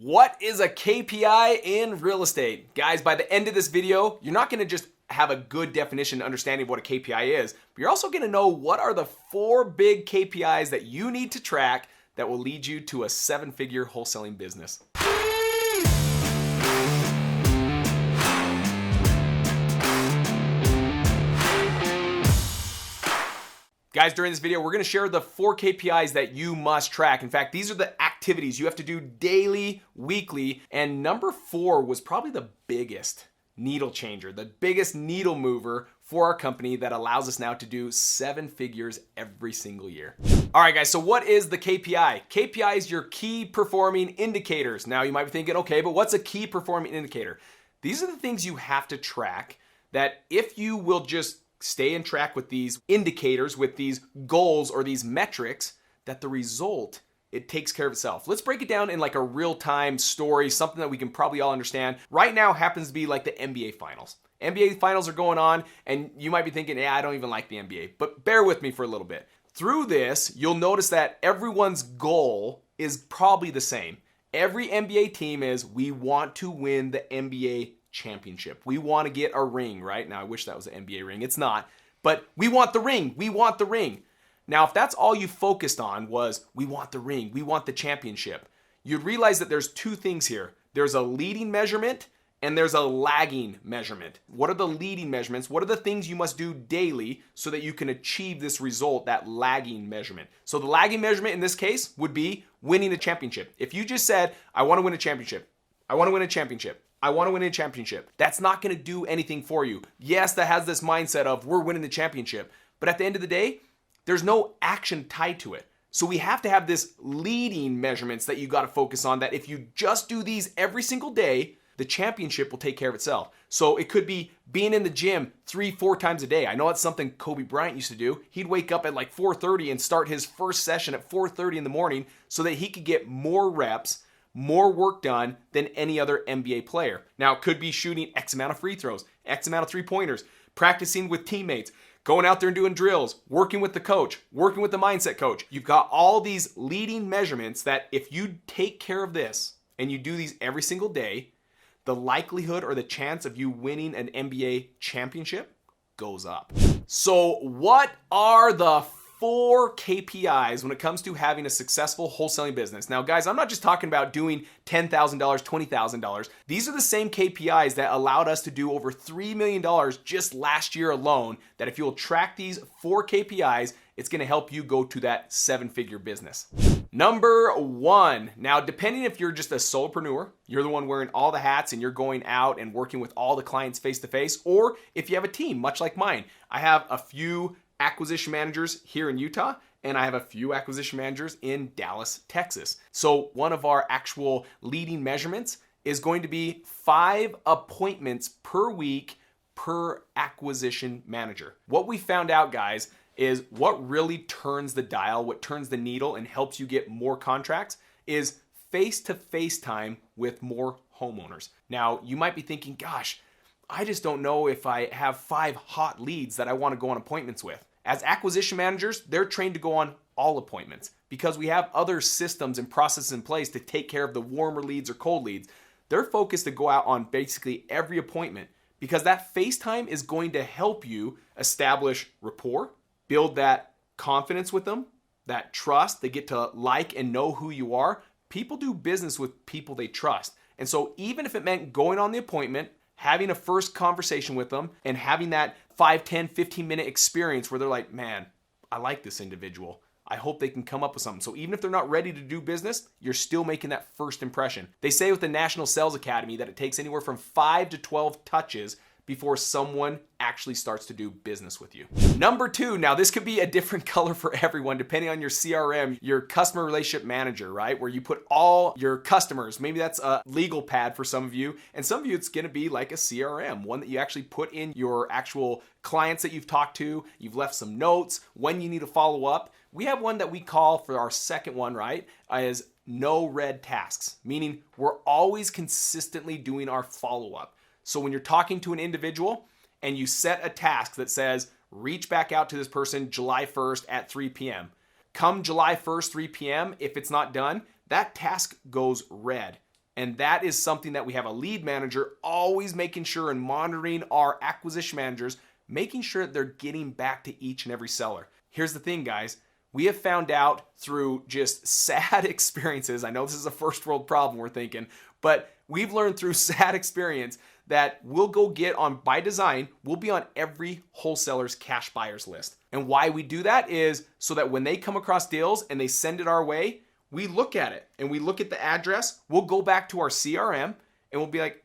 What is a KPI in real estate? Guys, by the end of this video, you're not gonna just have a good definition and understanding of what a KPI is, but you're also gonna know what are the 4 big KPIs that you need to track that will lead you to a 7-figure wholesaling business. Guys, during this video, we're gonna share the 4 KPIs that you must track. In fact, these are the activities you have to do daily, weekly, and number 4 was probably the biggest needle changer, the biggest needle mover for our company that allows us now to do 7 figures every single year. All right, guys, so what is the KPI? KPI is your key performing indicators. Now, you might be thinking, okay, but what's a key performing indicator? These are the things you have to track that if you will just stay in track with these indicators, with these goals or these metrics, that the result, it takes care of itself. Let's break it down in like a real-time story, something that we can probably all understand. Right now happens to be like the NBA finals. NBA finals are going on and you might be thinking, yeah, I don't even like the NBA, but bear with me for a little bit. Through this, you'll notice that everyone's goal is probably the same. Every NBA team is, we want to win the NBA championship. We want to get a ring, right? Now, I wish that was an NBA ring. It's not. But we want the ring. We want the ring. Now, if that's all you focused on was, we want the ring, we want the championship, you'd realize that there's 2 things here. There's a leading measurement and there's a lagging measurement. What are the leading measurements? What are the things you must do daily so that you can achieve this result, that lagging measurement? So the lagging measurement in this case would be winning a championship. If you just said, I want to win a championship, I want to win a championship, I want to win a championship, that's not going to do anything for you. Yes, that has this mindset of we're winning the championship, but at the end of the day, there's no action tied to it. So we have to have this leading measurements that you got to focus on, that if you just do these every single day, the championship will take care of itself. So it could be being in the gym 3-4 times a day. I know that's something Kobe Bryant used to do. He'd wake up at like 4:30 and start his first session at 4:30 in the morning so that he could get more reps, more work done than any other NBA player. Now, it could be shooting X amount of free throws, X amount of 3-pointers, practicing with teammates, going out there and doing drills, working with the coach, working with the mindset coach. You've got all these leading measurements that if you take care of this and you do these every single day, the likelihood or the chance of you winning an NBA championship goes up. So what are the 4 KPIs when it comes to having a successful wholesaling business? Now, guys, I'm not just talking about doing $10,000, $20,000. These are the same KPIs that allowed us to do over $3 million just last year alone, that if you'll track these 4 KPIs, it's gonna help you go to that 7-figure business. Number 1, now depending if you're just a solopreneur, you're the one wearing all the hats and you're going out and working with all the clients face-to-face, or if you have a team, much like mine. I have a few acquisition managers here in Utah, and I have a few acquisition managers in Dallas, Texas. So one of our actual leading measurements is going to be 5 appointments per week per acquisition manager. What we found out, guys, is what really turns the dial, what turns the needle and helps you get more contracts is face-to-face time with more homeowners. Now, you might be thinking, gosh, I just don't know if I have 5 hot leads that I want to go on appointments with. As acquisition managers, they're trained to go on all appointments because we have other systems and processes in place to take care of the warmer leads or cold leads. They're focused to go out on basically every appointment because that face time is going to help you establish rapport, build that confidence with them, that trust. They get to like and know who you are. People do business with people they trust. And so even if it meant going on the appointment, having a first conversation with them and having that 5, 10, 15-minute experience where they're like, man, I like this individual. I hope they can come up with something. So even if they're not ready to do business, you're still making that first impression. They say with the National Sales Academy that it takes anywhere from 5 to 12 touches before someone actually starts to do business with you. Number 2, now this could be a different color for everyone depending on your CRM, your customer relationship manager, right? Where you put all your customers, maybe that's a legal pad for some of you, and some of you it's gonna be like a CRM, one that you actually put in your actual clients that you've talked to, you've left some notes, when you need to follow up. We have one that we call for our second one, right, is no red tasks, meaning we're always consistently doing our follow-up. So when you're talking to an individual and you set a task that says, reach back out to this person July 1st at 3 p.m. Come July 1st, 3 p.m., if it's not done, that task goes red. And that is something that we have a lead manager always making sure and monitoring our acquisition managers, making sure that they're getting back to each and every seller. Here's the thing, guys. We have found out through just sad experiences, I know this is a first world problem we're thinking, but we've learned through sad experience that we'll go get on, by design, we'll be on every wholesaler's cash buyers list. And why we do that is so that when they come across deals and they send it our way, we look at it and we look at the address, we'll go back to our CRM and we'll be like,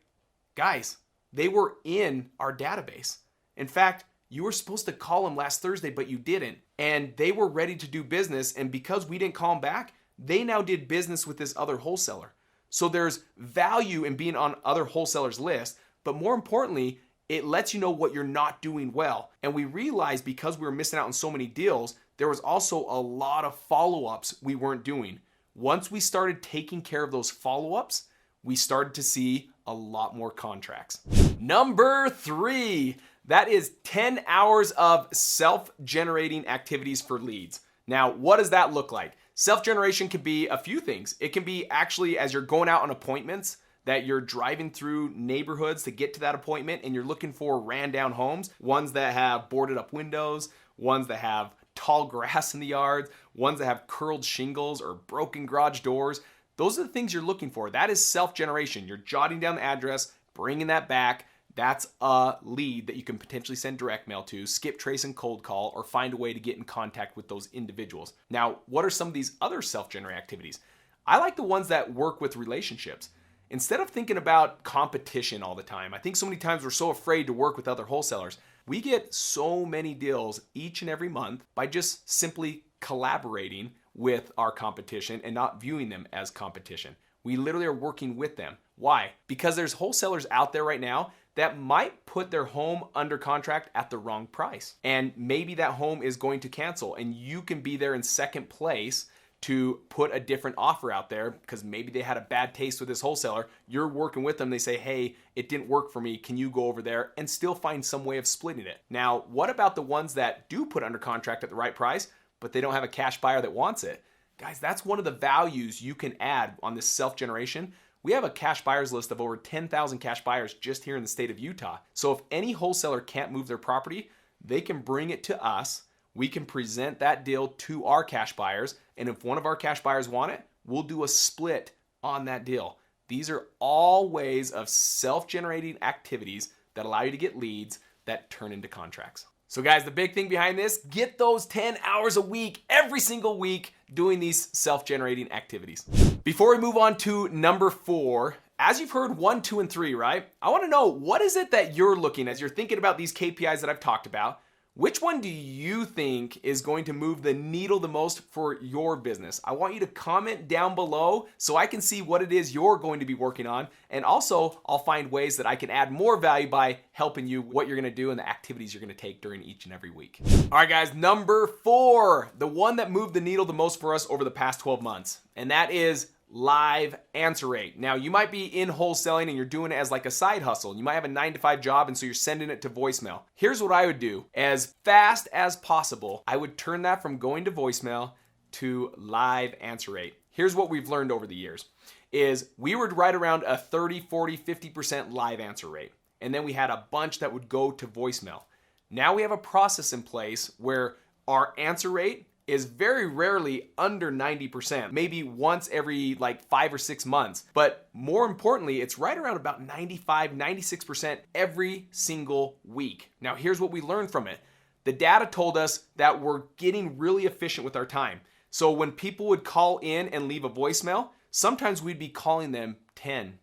guys, they were in our database. In fact, you were supposed to call them last Thursday, but you didn't. And they were ready to do business. And because we didn't call them back, they now did business with this other wholesaler. So there's value in being on other wholesalers' list. But more importantly, it lets you know what you're not doing well. And we realized because we were missing out on so many deals, there was also a lot of follow-ups we weren't doing. Once we started taking care of those follow-ups, we started to see a lot more contracts. Number 3, that is 10 hours of self-generating activities for leads. Now, what does that look like? Self-generation can be a few things. It can be actually as you're going out on appointments, that you're driving through neighborhoods to get to that appointment and you're looking for ran down homes, ones that have boarded up windows, ones that have tall grass in the yards, ones that have curled shingles or broken garage doors. Those are the things you're looking for. That is self-generation. You're jotting down the address, bringing that back. That's a lead that you can potentially send direct mail to, skip trace and cold call, or find a way to get in contact with those individuals. Now, what are some of these other self-generating activities? I like the ones that work with relationships. Instead of thinking about competition all the time, I think so many times we're so afraid to work with other wholesalers. We get so many deals each and every month by just simply collaborating with our competition and not viewing them as competition. We literally are working with them. Why? Because there's wholesalers out there right now that might put their home under contract at the wrong price. And maybe that home is going to cancel and you can be there in second place to put a different offer out there because maybe they had a bad taste with this wholesaler. You're working with them. They say, hey, it didn't work for me. Can you go over there and still find some way of splitting it? Now, what about the ones that do put under contract at the right price, but they don't have a cash buyer that wants it? Guys, that's one of the values you can add on this self-generation. We have a cash buyers list of over 10,000 cash buyers just here in the state of Utah. So if any wholesaler can't move their property, they can bring it to us. We can present that deal to our cash buyers. And if one of our cash buyers want it, we'll do a split on that deal. These are all ways of self-generating activities that allow you to get leads that turn into contracts. So guys, the big thing behind this, get those 10 hours a week, every single week, doing these self-generating activities. Before we move on to number 4, as you've heard 1, 2, and 3, right? I want to know, what is it that you're looking as you're thinking about these KPIs that I've talked about? Which one do you think is going to move the needle the most for your business? I want you to comment down below so I can see what it is you're going to be working on. And also, I'll find ways that I can add more value by helping you what you're going to do and the activities you're going to take during each and every week. All right, guys, number 4, the one that moved the needle the most for us over the past 12 months, and that is live answer rate. Now, you might be in wholesaling and you're doing it as like a side hustle. You might have a 9-to-5 job and so you're sending it to voicemail. Here's what I would do. As fast as possible, I would turn that from going to voicemail to live answer rate. Here's what we've learned over the years is we were right around a 30, 40, 50% live answer rate. And then we had a bunch that would go to voicemail. Now we have a process in place where our answer rate is very rarely under 90%, maybe once every like 5 or 6 months. But more importantly, it's right around about 95, 96% every single week. Now, here's what we learned from it. The data told us that we're getting really efficient with our time. So when people would call in and leave a voicemail, sometimes we'd be calling them 10,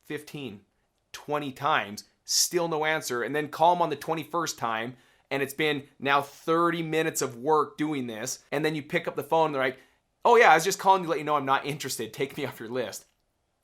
15, 20 times, still no answer, and then call them on the 21st time, and it's been now 30 minutes of work doing this, and then you pick up the phone and they're like, oh yeah, I was just calling to let you know I'm not interested, take me off your list.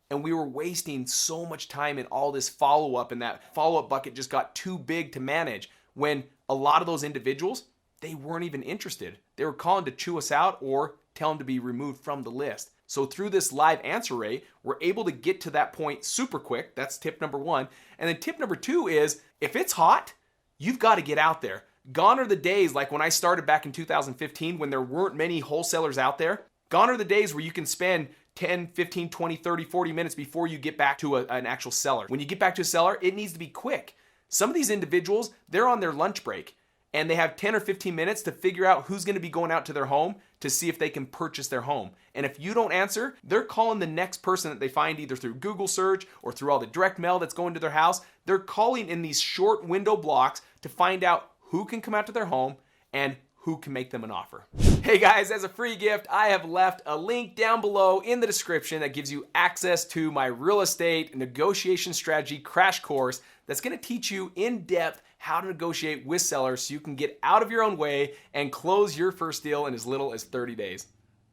And we were wasting so much time in all this follow-up, and that follow-up bucket just got too big to manage when a lot of those individuals, they weren't even interested. They were calling to chew us out or tell them to be removed from the list. So through this live answer rate, we're able to get to that point super quick. That's tip number 1. And then tip number 2 is, if it's hot, you've got to get out there. Gone are the days like when I started back in 2015 when there weren't many wholesalers out there. Gone are the days where you can spend 10, 15, 20, 30, 40 minutes before you get back to an actual seller. When you get back to a seller, it needs to be quick. Some of these individuals, they're on their lunch break and they have 10 or 15 minutes to figure out who's going to be going out to their home to see if they can purchase their home. And if you don't answer, they're calling the next person that they find either through Google search or through all the direct mail that's going to their house. They're calling in these short window blocks to find out who can come out to their home and who can make them an offer. Hey guys, as a free gift, I have left a link down below in the description that gives you access to my real estate negotiation strategy crash course that's gonna teach you in depth how to negotiate with sellers so you can get out of your own way and close your first deal in as little as 30 days.